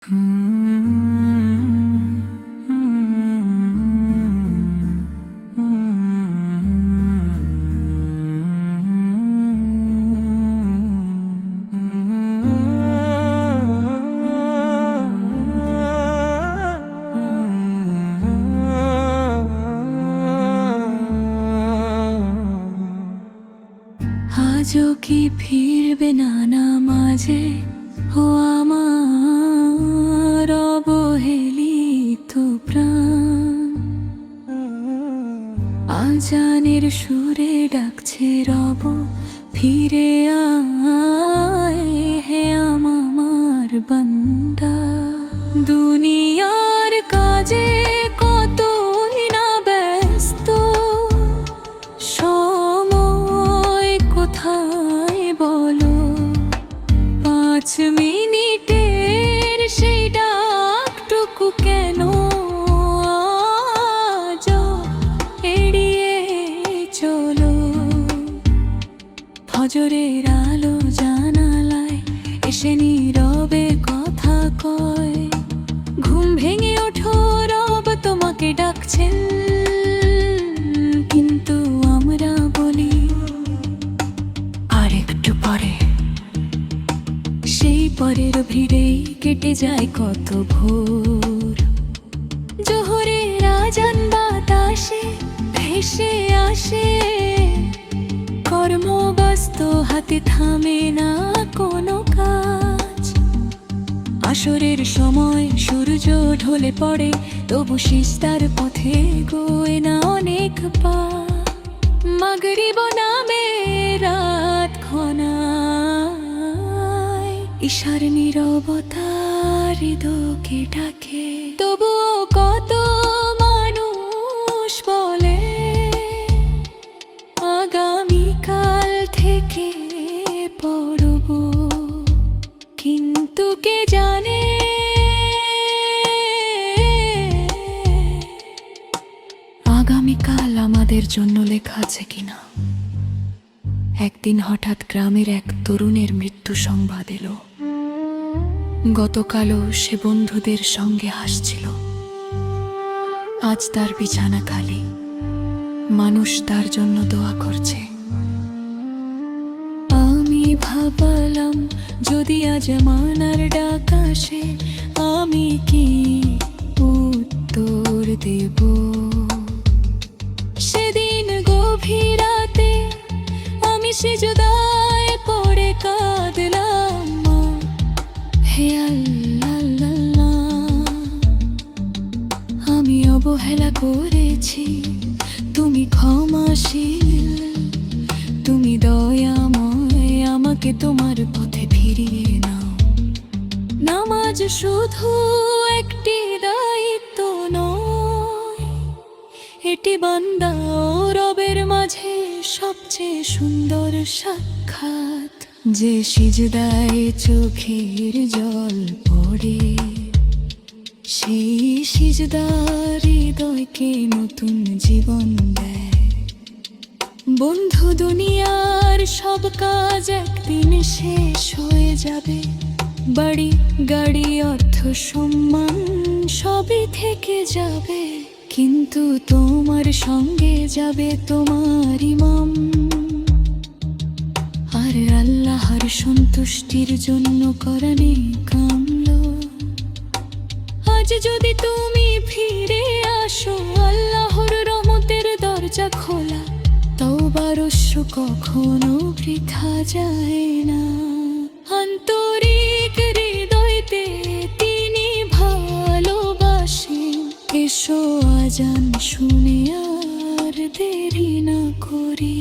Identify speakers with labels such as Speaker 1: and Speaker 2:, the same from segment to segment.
Speaker 1: আজও কি ফিরবে না নামাজে ও আমার অবহেলিত প্রাণ? আজানের সুরে ডাকছে রব, ফিরে আয় হে আমার বান্দা। দুনিয়ার কাজে কতই না ব্যস্ত, সময় কোথায় বলো? 5 মিনিটের সেই ডাকটুকু কেন আজও এড়িয়ে চলো? ফজরের আলো জানালায় এসে নীরবে কথা কয়, ঘুম ভেঙে ওঠো, রব তোমাকে ডাকছেন। কিন্তু আমরা বলি আর একটু পরে। সেই পরের ভিড়েই কেটে যায় কত ভোর। জোহরের আজান বাতাসে ভেসে আসে, কর্মব্যস্ত হাতে থামে না কোনো কাজ। আসরের সময় সূর্য ঢলে পড়ে, তবু সিজদার পথে গোয় না অনেক পা। মাগরিব নামে রাত ঘনায়, ঈশার নীরবতা হৃদয়কে ডাকে। তবুও কত মানুষ বলে আগামীকাল থেকে পড়ব, কিন্তু কে জানে আগামীকাল আমাদের জন্য লেখা আছে কিনা। একদিন হঠাৎ গ্রামের এক তরুণের মৃত্যু সংবাদ এলো। গতকালও সে বন্ধুদের সঙ্গে হাসছিল, আজ তার বিছানা খালি, মানুষ তার জন্য দোয়া করছে। আমি ভাবলাম যদি আজ মানার ডাক আসে, আমি কি উত্তর দেব? সেদিন গভীর রাতে আমি সিজদায় পড়ে কাঁদলাম, হে আল্লাহ, আমি অবহেলা করেছি, তুমি ক্ষমাশীল, তুমি দয়াময়, আমাকে তোমার পথে ফিরিয়ে নাও। নামাজ শুধু একটি দায়িত্ব নয়, এটি বান্দা ও রবের মাঝে সবচেয়ে সুন্দর সাক্ষাৎ। যে সিজদায় চোখের জল পড়ে, সেই সিজদার হৃদয়কে নতুন জীবন দেয়। বন্ধু, দুনিয়ার সব কাজ একদিন শেষ হয়ে যাবে, বাড়ি গাড়ি অর্থ সম্মান সবই থেকে যাবে, কিন্তু তোমার সঙ্গে যাবে তোমার ইমাম। আর আল্লাহর সন্তুষ্টির জন্য করানি কামলো। আজ যদি তুমি ফিরে আসো, আল্লাহর রহমতের দরজা খোলা। তওবার অশ্রু কখনো বৃথা যায় না, আন্তরিক হৃদয়তে তিনি ভালোবাসেন। এসো আজান শুনে আর দেরি না করি,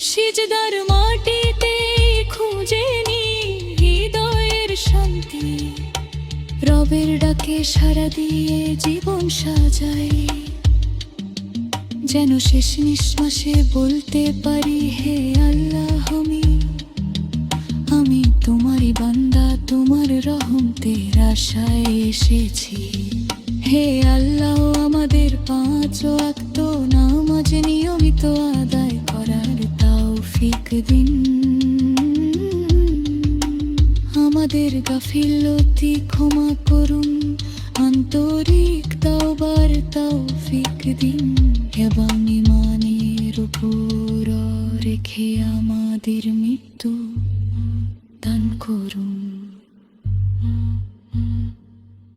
Speaker 1: সিজদার মাটিতে খুঁজে নি হৃদয়ের শান্তি। রবের ডাকে সাড়া দিয়ে জীবন সাজাই, যেন শেষ নিঃশ্বাসে বলতে পারি, হে আল্লাহ, আমি তোমারই বান্দা, তোমার রহমতের আশায় এসেছি। হে আল্লাহ, আমাদের 5 ওয়াক্ত নামাজ নিয়মিত আদায় করার তৌফিক দিন। আমাদের গাফিলতি ক্ষমা করুন, আন্তরিক তাওবার তৌফিক দিন, এবং ইমানের উপর রেখে আমাদের মৃত্যু দান করুন।